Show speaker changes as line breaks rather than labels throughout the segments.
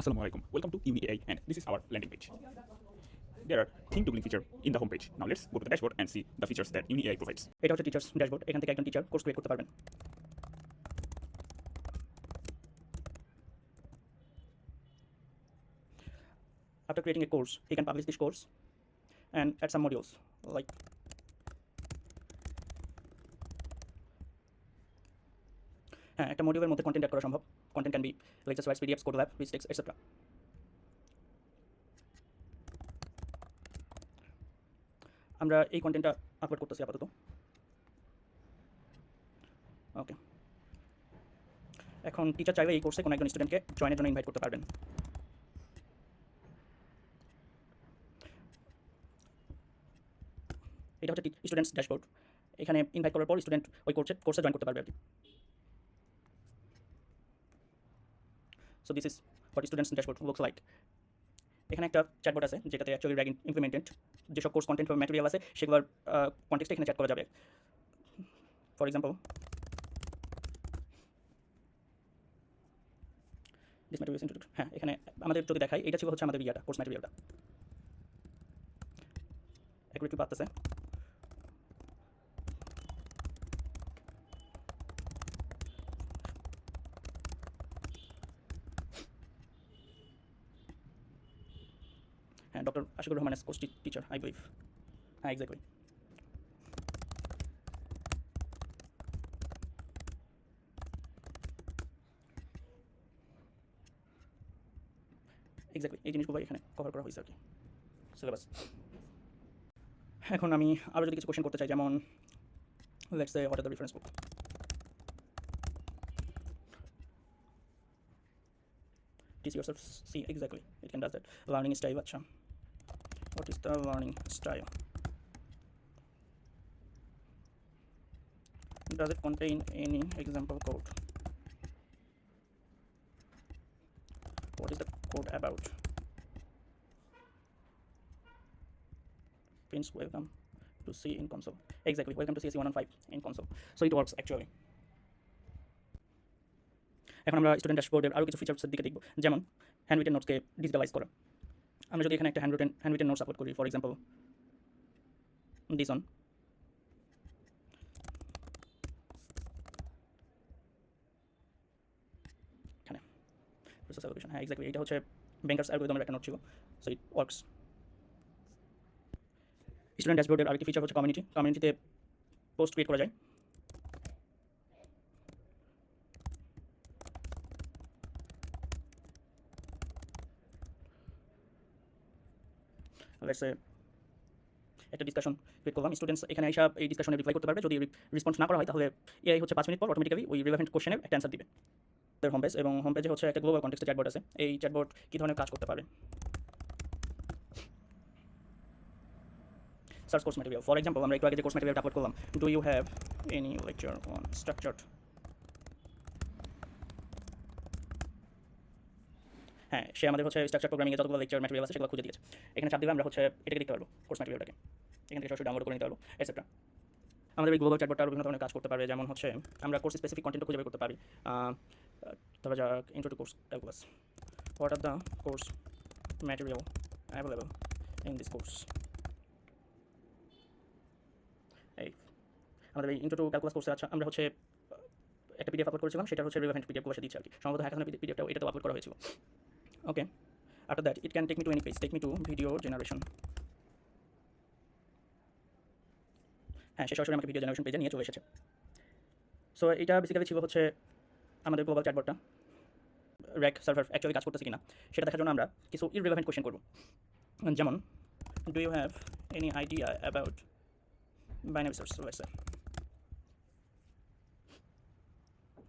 Assalamualaikum. Welcome to UniAI and this is our landing page. There are theme toggling feature in the home page. Now let's go to the dashboard and see the features that UniAI provides.
এটা হচ্ছে teachers dashboard. এখান থেকে একজন teacher course create করতে পারবেন। After creating a course, he can publish this course and add some modules like হ্যাঁ, একটা মডিউলের মধ্যে কন্টেন্ট অ্যাড করা সম্ভব। Content can be lecture slides, PDFs, code lab, pitch text, etcetera. আমরা এই কন্টেন্টটা আপলোড করতেছি আপাতত। ওকে, এখন টিচার চাইলে এই কোর্সে কোনো একজন স্টুডেন্টকে জয়েনের জন্য ইনভাইট করতে পারবেন। এটা হচ্ছে স্টুডেন্টস ড্যাশবোর্ড। এখানে ইনভাইট করার পর স্টুডেন্ট ওই কোর্সে জয়েন করতে পারবে আর কি। So this is what students dashboard looks like. এখানে একটা চ্যাটবট আছে যেটাতে অ্যাকচুয়ালি র্যাগ ইমপ্লিমেন্টেড। যেসব কোর্স কন্টেন্ট বা ম্যাটেরিয়াল আছে সেগুলোর কন্টেক্সটে এখানে চ্যাট করা যাবে। For example this material institute. হ্যাঁ, এখানে আমাদের যদি দেখাই, এটা ছিল হচ্ছে আমাদের ইয়াটা কোর্স ম্যাটেরিয়ালটা। একটু পাচ্ছে হ্যাঁ, doctor Ashikur Rahman course teacher, I believe. হ্যাঁ, এক্স্যাক্টলি। এক্স্যাক্টলি এই জিনিসগুলো এখানে কভার করা হয়েছে আর কি, সিলেবাস। এখন আমি আরও যদি কিছু কোয়েশ্চেন করতে চাই, যেমন let's say what are the reference book. Teach yourself, see, exactly, it can does that. Learning style, acha. What is the learning style? Does it contain any example code? What is the code about? Prince, welcome to C in console. Exactly, welcome to CSC 115 in console. So it works actually. এখন আমরা student ড্যাশবোর্ডের আরও কিছু ফিচার্সের দিকে দেখব, যেমন hand written নোটসকে digitalise করা। আমরা যদি এখানে একটা হ্যান্ড রিটেন নোটস আপলোড করি, ফর এক্সাম্পল দিস অন, এখানে প্রসেস অ্যালোকেশন। হ্যাঁ, এক্স্যাক্টলি, এটা হচ্ছে ব্যাংকার্স অ্যালগরিদমের একটা নোট ছিল। So it works. স্টুডেন্ট ড্যাশবোর্ডের আরেকটি ফিচার হচ্ছে কমিউনিটিতে পোস্ট ক্রিয়েট করা যায়। লেটস সে একটা ডিসকাশন ক্রিয়েট করলাম, স্টুডেন্টস এখানে এসে এই ডিসকাশনে রিপ্লাই করতে পারবে। যদি রেসপন্স না করা হয় তাহলে এআই হচ্ছে 5 মিনিট পর অটোমেটিক্যালি ওই রিলেভেন্ট কোশ্চেনের একটা অ্যান্সার দিবে। হোম পেজ, এবং হোম পেজে হচ্ছে একটা গ্লোবাল কনটেক্সটে চ্যাটবট আছে। এই চ্যাটবট কী ধরনের কাজ করতে পারে? Search course material. For example আমরা একটু আগে যে কোর্স ম্যাটেরিয়ালটা আপলোড করলাম, do you have any lecture on structured. হ্যাঁ, সে আমাদের হচ্ছে স্ট্রাকচার প্রোগ্রামিংয়ে যতগুলো লেকচার ম্যাটেরিয়াল আছে সেগুলো খুঁজে দিয়েছে। এখানে চাপ দিলে আমরা হচ্ছে এটাকে দেখতে পারবো, কোর্স ম্যাটেরিয়ালটাকে এখান থেকে সরাসরি ডাউনলোড করে নিতে পারবো, এটসেট্রা। আমাদের এই গ্লোবাল চ্যাটবটটা আরও বিভিন্ন ধরনের কাজ করতে পারবে, যেমন হচ্ছে আমরা কোর্স স্পেসিফিক কন্টেন্ট খুঁজে বের করতে পারি। ধরা যাক intro to course calculus, what are the course material available in this course. এই আমাদের এই ইন্ট্রো টু ক্যালকুলাস কোর্সে আচ্ছা আমরা হচ্ছে একটা পিডিএফ আপলোড করেছিলাম, সেটা হচ্ছে রিলেভেন্ট পিডিএফগুলো দিচ্ছে আর কি। সম্ভবত হ্যাকাথনের পিডিএফটাও এটাতেও আপলোড করা হয়েছিল। Okay, after that it can take me to any page, take me to video generation. হ্যাঁ, সে সরাসরি আমাকে ভিডিও জেনারেশন পেজে নিয়ে চলে এসেছে। সো এটা বেসিক্যালি ছিল হচ্ছে আমাদের গ্লোবাল চ্যাটবটটা। র্যাক সার্ভার অ্যাকচুয়ালি কাজ করতেছে কিনা সেটা দেখার জন্য আমরা কিছু ইররিলেভেন্ট কোয়েশ্চেন করব, যেমন do you have any idea about binary search, let's say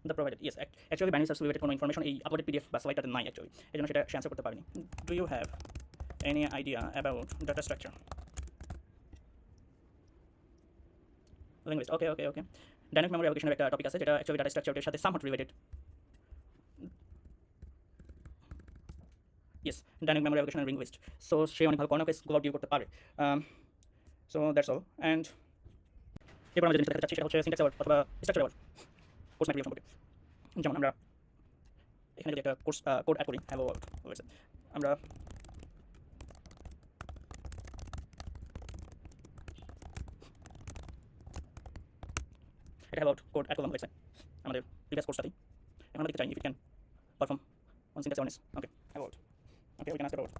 the provided. Yes, actually binary search related কোনো ইনফরমেশন এই আপলোডেড পিডিএফ বা স্লাইডটাতে নাই অ্যাকচুয়ালি, এই জন্য সেটা অ্যান্সার করতে পারিনি। Do you have any idea about data structure linked list. Okay okay okay, dynamic memory অ্যালোকেশনের একটা টপিক আছে যেটা অ্যাকচুয়ালি ডাটা স্ট্রাকচারের সাথে somewhat related. Yes, dynamic memory allocation and linked list. So সে অনেক ভালো কর্নার কেসগুলো ডিল করতে পারে। So that's all. অ্যান্ড এরপর আমরা যেটা দেখাতে চাচ্ছি সেটা হচ্ছে সিনট্যাক্স অ্যাওয়ার্ড অথবা স্ট্রাকচার অ্যাওয়ার্ড কোর্স ম্যাটেরিয়াল সম্পর্কে। যেমন আমরা এখানে যদি একটা কোড অ্যাড করি হ্যালো ওয়ার্ল্ড, আমরা এটা অ্যাবাউট কোড অ্যাড করলাম লেটস সে আমাদের প্রিভিয়াস কোর্সটাতেই। এখন আমরা দেখতে চাই if it can perform on syntax awareness. Okay about, okay we can ask about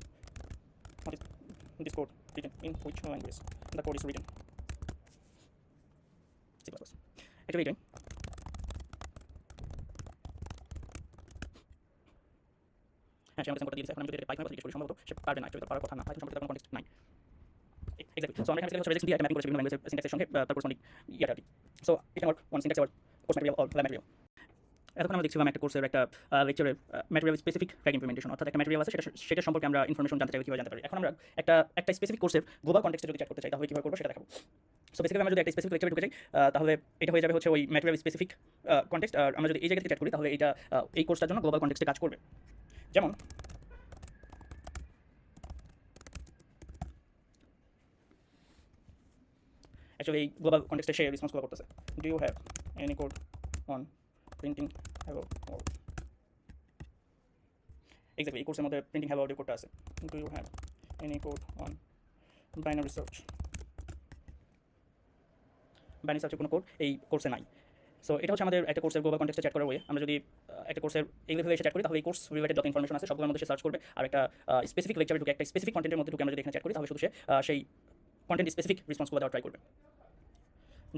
what is this code written in which language the code is written. C++. Actually doing হ্যাঁ সে আমাকে কোডটা দিয়ে দিয়েছে। এখন আমি যদি পাইথন কথা জিজ্ঞেস করি সম্ভবত সে পারবে না, actually তার পারার কথা না, পাইথন সম্পর্কে তার কোনো কনটেক্সট নাই। এক্স্যাক্টলি। সো আমরা এখানে হচ্ছে রেজেক্ট দিয়ে একটা ম্যাপিং করেছি বিভিন্ন ল্যাঙ্গুয়েজের সিনট্যাক্সের সঙ্গে তার করেসপন্ডিং ইয়াটা আর কি। সো এটা আমার one syntax award course material or lab material. এতক্ষণ আমরা দেখছিলাম একটা কোর্সের একটা লেকচারের ম্যাটেরিয়াল স্পেসিফিক ট্র্যাক ইমপ্লিমেন্টেশন, অর্থাৎ একটা ম্যাটেরিয়াল আছে সেটা সম্পর্কে আমরা ইনফরমেশন জানতে চাই, কীভাবে জানতে পারি। এখন আমরা একটা স্পেসিফিক কোর্সের গ্লোবাল কনটেক্সটে যদি চ্যাট করতে চাই তাহলে কীভাবে করবো সেটা দেখাবো। সো বেসিক্যালি আমরা যদি একটা স্পেসিফিক লেকচারে ঢুকে যাই তাহলে এটা হয়ে যাবে হচ্ছে ওই ম্যাটেরিয়াল স্পেসিফিক কনটেক্সট। আর আমরা যদি এই জায়গা থেকে চ্যাট করি তাহলে এটা এই কোর্সটার জন্য গ্লোবাল কনটেক্সটে কাজ করবে। যেমন অ্যাকচুয়ালি এই গ্লোবাল কনটেক্সটে সে রেসপন্সগুলো করতেছে, do you have any code on printing hello world. Exactly এই কোর্সের মধ্যে প্রিন্টিং হ্যালো ওয়ার্ল্ড কোডটা আছে। Do you have any code on binary search. Binary সার্চের কোনো কোড এই কোর্সে নাই। সো এটা হচ্ছে আমাদের একটা কোর্সের গ্লোবাল কনটেক্সটে চ্যাট করার ওয়ে। আমরা যদি একটা কোর্সের এই লেভেলে এসে চ্যাট করি তাহলে এই কোর্স রিলেটেড যত ইনফরমেশন আছে সবগুলোর মধ্যে সে সার্চ করবে। আর একটা স্পেসিফিক লেকচারে ঢুকে একটা স্পেসিফিক কন্টেন্টের মধ্যে ঢুকে আমরা যদি এখানে চ্যাট করি তাহলে শুধু সে সেই কন্টেন্ট স্পেসিফিক রেসপন্সগুলো দেওয়ার ট্রাই করবে।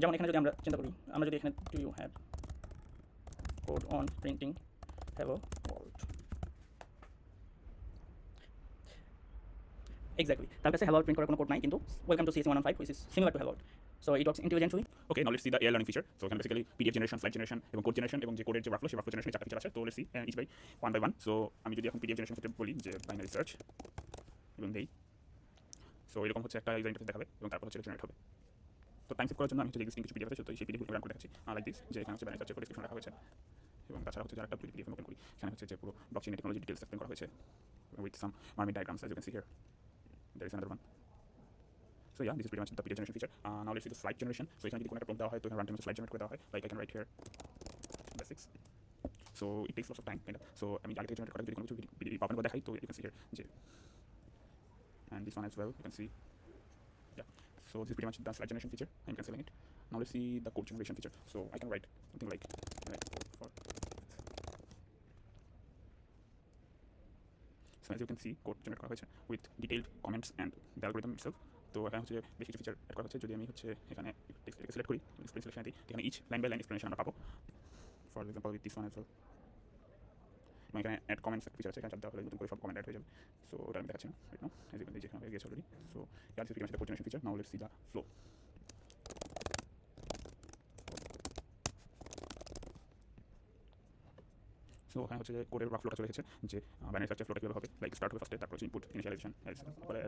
যেমন এখানে যদি আমরা চিন্তা করি, আমরা যদি এখানে do you have code on printing hello world. Exactly তার কাছে হ্যালো প্রিন্ট করার কোনো কোড নাই, কিন্তু welcome to CS115 which is similar to hello. So it works intelligently.
Okay, now let's see the AI learning feature. So এখানে basically PDF generation, slide generation এবং code generation এবং যে কোডের যে workflow সেই workflow generation চারটা feature আছে। তো let's see each by one. So আমি যদি এখন PDF generation ক্ষেত্রে বলি যে বাইনারি সার্চ এবং দেই, সো এরকম হচ্ছে একটা ইউজার ইন্টারফেস দেখাবে এবং তারপর হচ্ছে জেনারেট হবে। তো টাইম সেভ করার জন্য আমি হচ্ছে এক্সিস্টিং কিছু পিডিএফ আছে তো সেই পিডিএফ রান করে দেখাচ্ছি লাইক দিস, যে এখানে হচ্ছে বাইনারি সার্চের ডিসক্রিপশন রাখা হয়েছে এবং তাছাড়া হচ্ছে যারা একটা পিডিএফ ওপেন করি সেখানে হচ্ছে যে পুরো ব্লকচেইন টেকনোলজি ডিটেইলস এক্সপ্লেন করা হয়েছে with some marmite diagrams as you can see here. There is another one. So yeah, this is pretty much the PDF generation feature. Now let's see the slide generation. So এখানে যদি কোনো একটা prompt দেওয়া হয় তো এখানে runtime slide generate করে দেওয়া হয়, like I can write here basics. So it takes lots of time kind of. So আমি আগে থেকে জেনারেট করা যদি কোনো কিছু পাবেন বা দেখাই তো you can see here যে, and this one as well you can see. Yeah, so this is pretty much the slide generation feature. I'm cancelling it. Now let's see the code generation feature. So I can write something like code for. So as you can see code generate করা হয়েছে with detailed comments and the algorithm itself. তো এখানে হচ্ছে বেশ কিছু feature add করা হচ্ছে। যদি আমি হচ্ছে এখানে টেক্সটটাকে সিলেক্ট করি, এক্সপ্লেন সিলেকশন দিই, এখানে each line by line explanation আমরা পাবো। For example with this one as well. এবং এখানে অ্যাড কমেন্টস ফিচার আছে, এখানে চাপ দেওয়া হলে নতুন করে সব কমেন্ট অ্যাড হয়ে যাবে। সো ওটা আমি দেখাচ্ছি না right now, as you can see যেখানে হয়ে গেছে already. So yeah this is the code generation feature. Now let's see the flow. So ওখানে হচ্ছে যে কোডের ওয়ার্কফ্লোটা চলে এসেছে, যে বাইনারি সার্চের ফ্লোটা কীভাবে হবে, লাইক স্টার্ট হবে ফার্স্টে, তারপর হচ্ছে input initialization as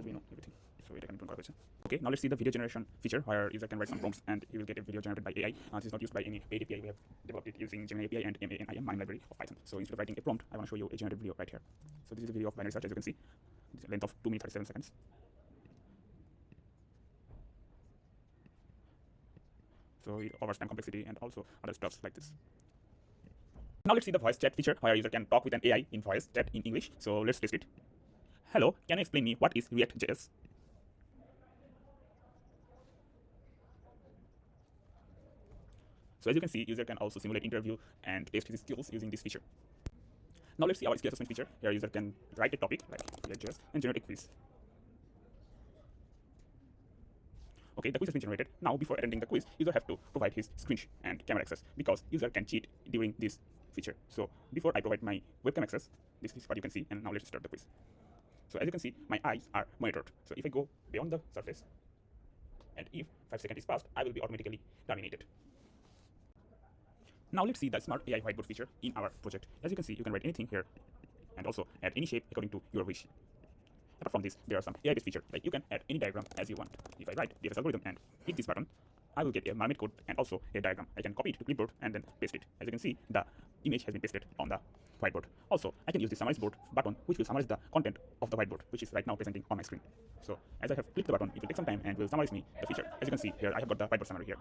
we know everything. So এটা এখানে করা হয়েছে। Okay, now let's see the video generation feature where user can write some prompts and you will get a video generated by AI. This is not used by any paid API. We have developed it using Gemini API and MANIM MIME library of Python. So instead of writing a prompt, I want to show you a generated video right here. So this is a video of binary search, as you can see. It's a length of 2 minutes 37 seconds. So it covers time complexity and also other stuff like this. Now let's see the voice chat feature where user can talk with an AI in voice chat in English. So let's test it. Hello, can you explain me what is React.js? So as you can see, user can also simulate interview and test his skills using this feature. Now let's see our skill assessment feature where user can write a topic like React.js and generate a quiz. Okay, the quiz has been generated. Now before attending the quiz, user have to provide his screen and camera access because user can cheat during this feature. So before I provide my webcam access, this is what you can see, and now let's start the quiz. So as you can see, my eyes are monitored. So if I go beyond the surface and if 5 seconds is passed, I will be automatically terminated. Now let's see the smart AI whiteboard feature in our project. As you can see, you can write anything here and also add any shape according to your wish. Apart from this, there are some AI-based features, like you can add any diagram as you want. If I write DFS algorithm and hit this button, I will get a marmite code and also a diagram. I can copy it to clipboard and then paste it. As you can see, the image has been pasted on the whiteboard. Also, I can use the summarize board button, which will summarize the content of the whiteboard, which is right now presenting on my screen. So as I have clicked the button, it will take some time and will summarize me the feature. As you can see here, I have got the whiteboard summary here.